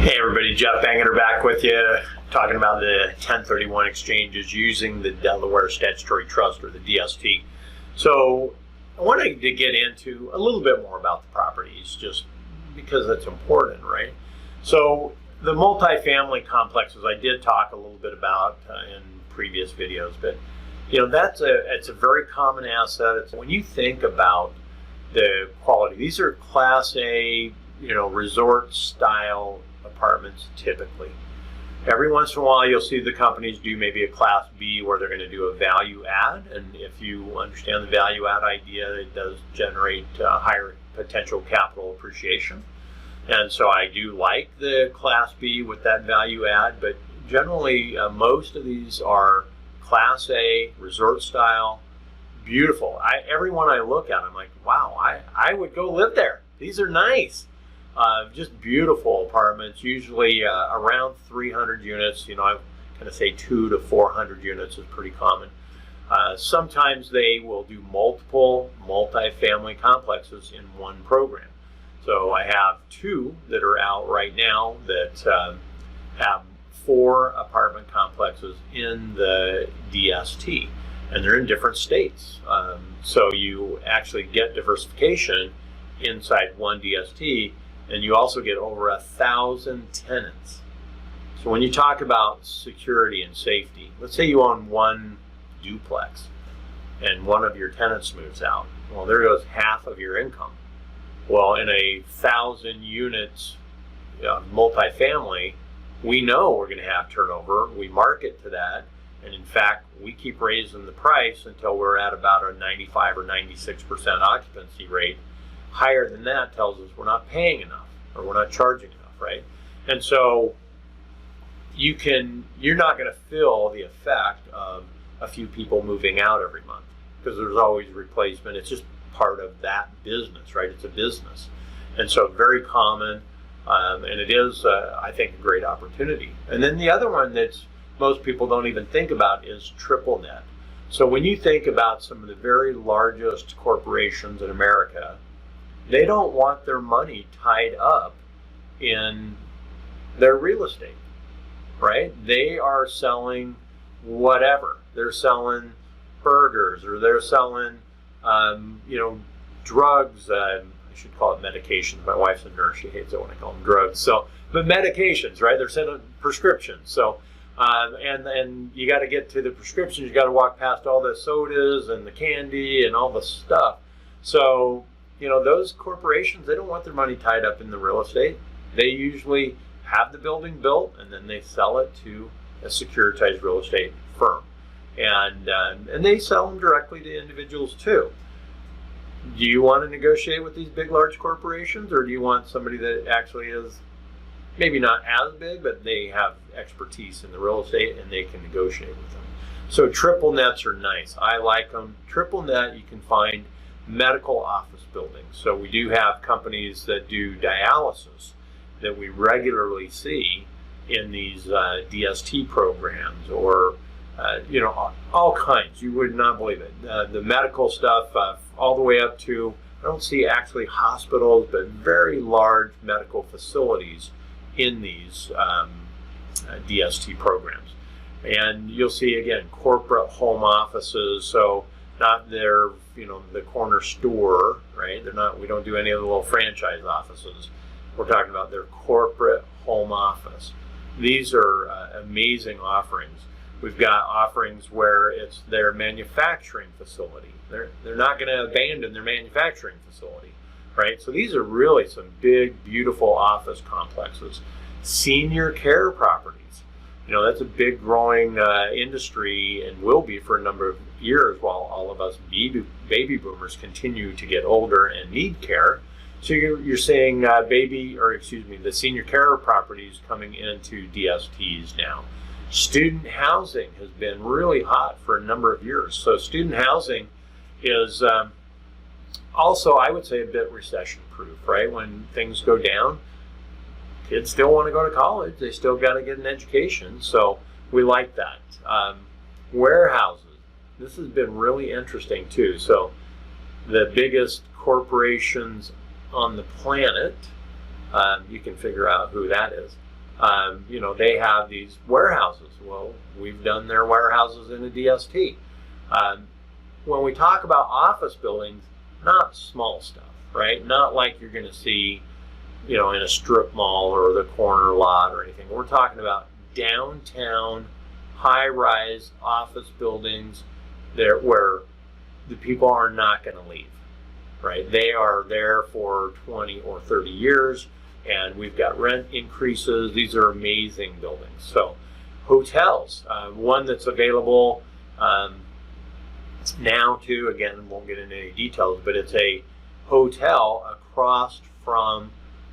Hey everybody, Jeff Bangerter back with you, talking about the 1031 exchanges using the Delaware Statutory Trust, or the DST. So I wanted to get into a little bit more about the properties, just because it's important, right? So the multifamily complexes I did talk a little bit about in previous videos, but it's a very common asset. When you think about the quality, these are Class A, resort style apartments typically. Every once in a while you'll see the companies do maybe a Class B where they're going to do a value add, and if you understand the value add idea, it does generate higher potential capital appreciation. And so I do like the Class B with that value add, but generally most of these are Class A, resort style, beautiful. Every one I look at, I'm like, wow, I would go live there. These are nice. Just beautiful apartments, usually around 300 units. I kind of say 200 to 400 units is pretty common. Sometimes they will do multiple multifamily complexes in one program. So I have two that are out right now that have 4 apartment complexes in the DST, and they're in different states. So you actually get diversification inside one DST, and you also get over 1,000 tenants. So when you talk about security and safety, let's say you own one duplex and one of your tenants moves out. Well, there goes half of your income. Well, in 1,000 units multifamily, we know we're going to have turnover. We market to that, and in fact, we keep raising the price until we're at about a 95 or 96% occupancy rate. Higher than that tells us we're not paying enough, or we're not charging enough, right? And so you're not going to feel the effect of a few people moving out every month, because there's always replacement. It's just part of that business, right? It's a business. And so very common, and it is, I think, a great opportunity. And then the other one that most people don't even think about is triple net. So when you think about some of the very largest corporations in America, they don't want their money tied up in their real estate, right? They are selling whatever. They're selling burgers, or they're selling, drugs. I should call it medications. My wife's a nurse. She hates it when I call them drugs. So, but medications, right? They're selling prescriptions. So, and you got to get to the prescriptions. You got to walk past all the sodas and the candy and all the stuff. So, those corporations, they don't want their money tied up in the real estate. They usually have the building built, and then they sell it to a securitized real estate firm. And they sell them directly to individuals too. Do you want to negotiate with these big, large corporations, or do you want somebody that actually is maybe not as big, but they have expertise in the real estate and they can negotiate with them? So triple nets are nice. I like them. Triple net, you can find medical office buildings. So we do have companies that do dialysis that we regularly see in these DST programs, or all kinds. You would not believe it. The medical stuff, all the way up to, I don't see actually hospitals, but very large medical facilities in these DST programs. And you'll see, again, corporate home offices. So not their, the corner store, right? We don't do any of the little franchise offices. We're talking about their corporate home office. These are amazing offerings. We've got offerings where it's their manufacturing facility. They're not going to abandon their manufacturing facility, right? So these are really some big, beautiful office complexes. Senior care properties. That's a big growing industry, and will be for a number of years while all of us baby boomers continue to get older and need care. So you're seeing the senior care properties coming into DSTs now. Student housing has been really hot for a number of years. So student housing is also, I would say, a bit recession proof, right? When things go down, kids still want to go to college. They still got to get an education. So we like that. Warehouses. This has been really interesting too. So the biggest corporations on the planet, you can figure out who that is. They have these warehouses. Well, we've done their warehouses in a DST. When we talk about office buildings, not small stuff, right? Not like you're going to see, in a strip mall or the corner lot or anything. We're talking about downtown, high-rise office buildings there where the people are not going to leave, right? They are there for 20 or 30 years, and we've got rent increases. These are amazing buildings. So hotels, one that's available now too, again, won't get into any details, but it's a hotel across from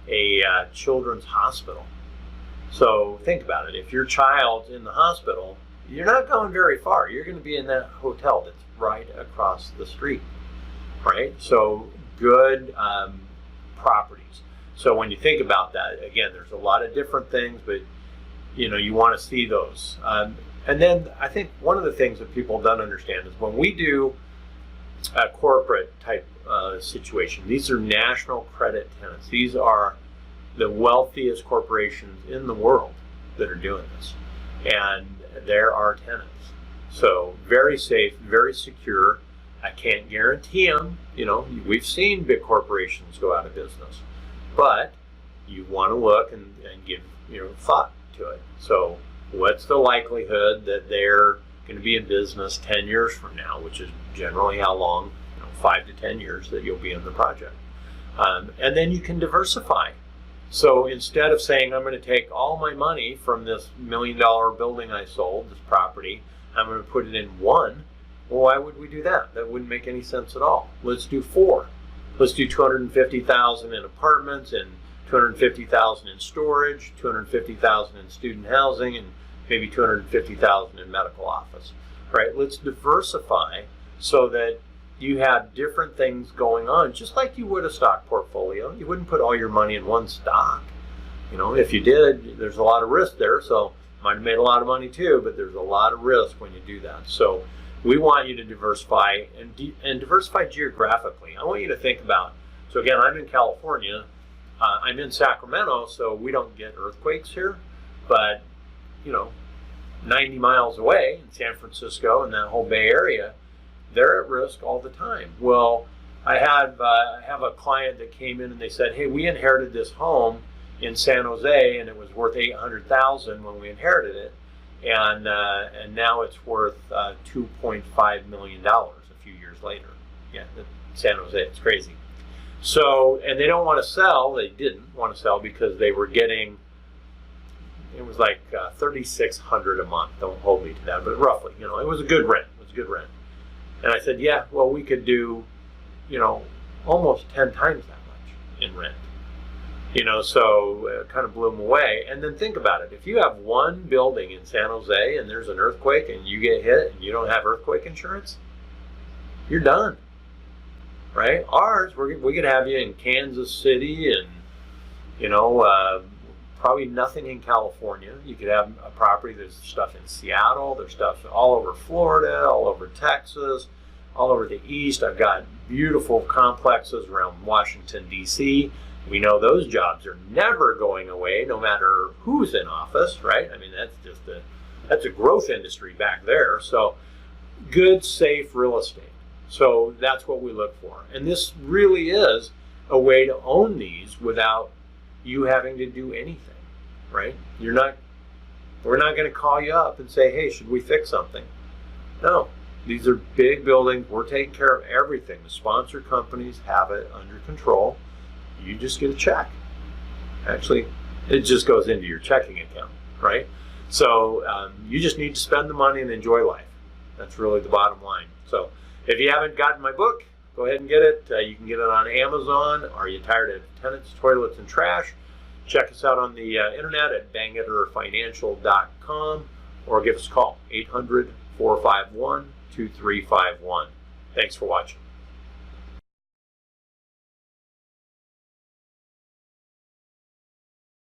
a children's hospital. So think about it. If your child's in the hospital, you're not going very far. You're going to be in that hotel that's right across the street, right? So good properties. So when you think about that, again, there's a lot of different things, but you want to see those. And then I think one of the things that people don't understand is when we do a corporate type situation, these are national credit tenants. These are the wealthiest corporations in the world that are doing this. And they're our tenants. So very safe, very secure. I can't guarantee them. We've seen big corporations go out of business. But you want to look and give thought to it. So what's the likelihood that they're going to be in business 10 years from now, which is generally how long, 5 to 10 years that you'll be in the project. And then you can diversify. So instead of saying, I'm going to take all my money from this $1 million building I sold, this property, I'm going to put it in one, well, why would we do that? That wouldn't make any sense at all. Let's do 4. Let's do $250,000 in apartments and $250,000 in storage, $250,000 in student housing, and maybe $250,000 in medical office. Right? Let's diversify so that you have different things going on, just like you would a stock portfolio. You wouldn't put all your money in one stock. If you did, there's a lot of risk there. So might have made a lot of money too, but there's a lot of risk when you do that. So we want you to diversify and diversify geographically. I want you to think about, so again, I'm in California. I'm in Sacramento, so we don't get earthquakes here. But, 90 miles away in San Francisco and that whole Bay Area, they're at risk all the time. Well, I have a client that came in and they said, hey, we inherited this home in San Jose and it was worth $800,000 when we inherited it. And now it's worth $2.5 million a few years later. Yeah, San Jose, it's crazy. So, and they don't want to sell. They didn't want to sell because they were getting, it was like $3,600 a month. Don't hold me to that, but roughly, it was a good rent. It was a good rent. And I said, yeah, well, we could do, almost 10 times that much in rent. So it kind of blew them away. And then think about it. If you have one building in San Jose and there's an earthquake and you get hit and you don't have earthquake insurance, you're done. Right? Ours, we could have you in Kansas City and, probably nothing in California. You could have a property, there's stuff in Seattle, there's stuff all over Florida, all over Texas, all over the East. I've got beautiful complexes around Washington, D.C. We know those jobs are never going away, no matter who's in office, right? I mean, that's a growth industry back there. So good, safe real estate. So that's what we look for. And this really is a way to own these without you having to do anything, right? We're not going to call you up and say, hey, should we fix something? No, these are big buildings. We're taking care of everything. The sponsor companies have it under control. You just get a check. Actually, it just goes into your checking account, right? So you just need to spend the money and enjoy life. That's really the bottom line. So if you haven't gotten my book, go ahead and get it. You can get it on Amazon. Are you tired of tenants, toilets, and trash? Check us out on the internet at bangerterfinancial.com or give us a call, 800-451-2351. Thanks for watching.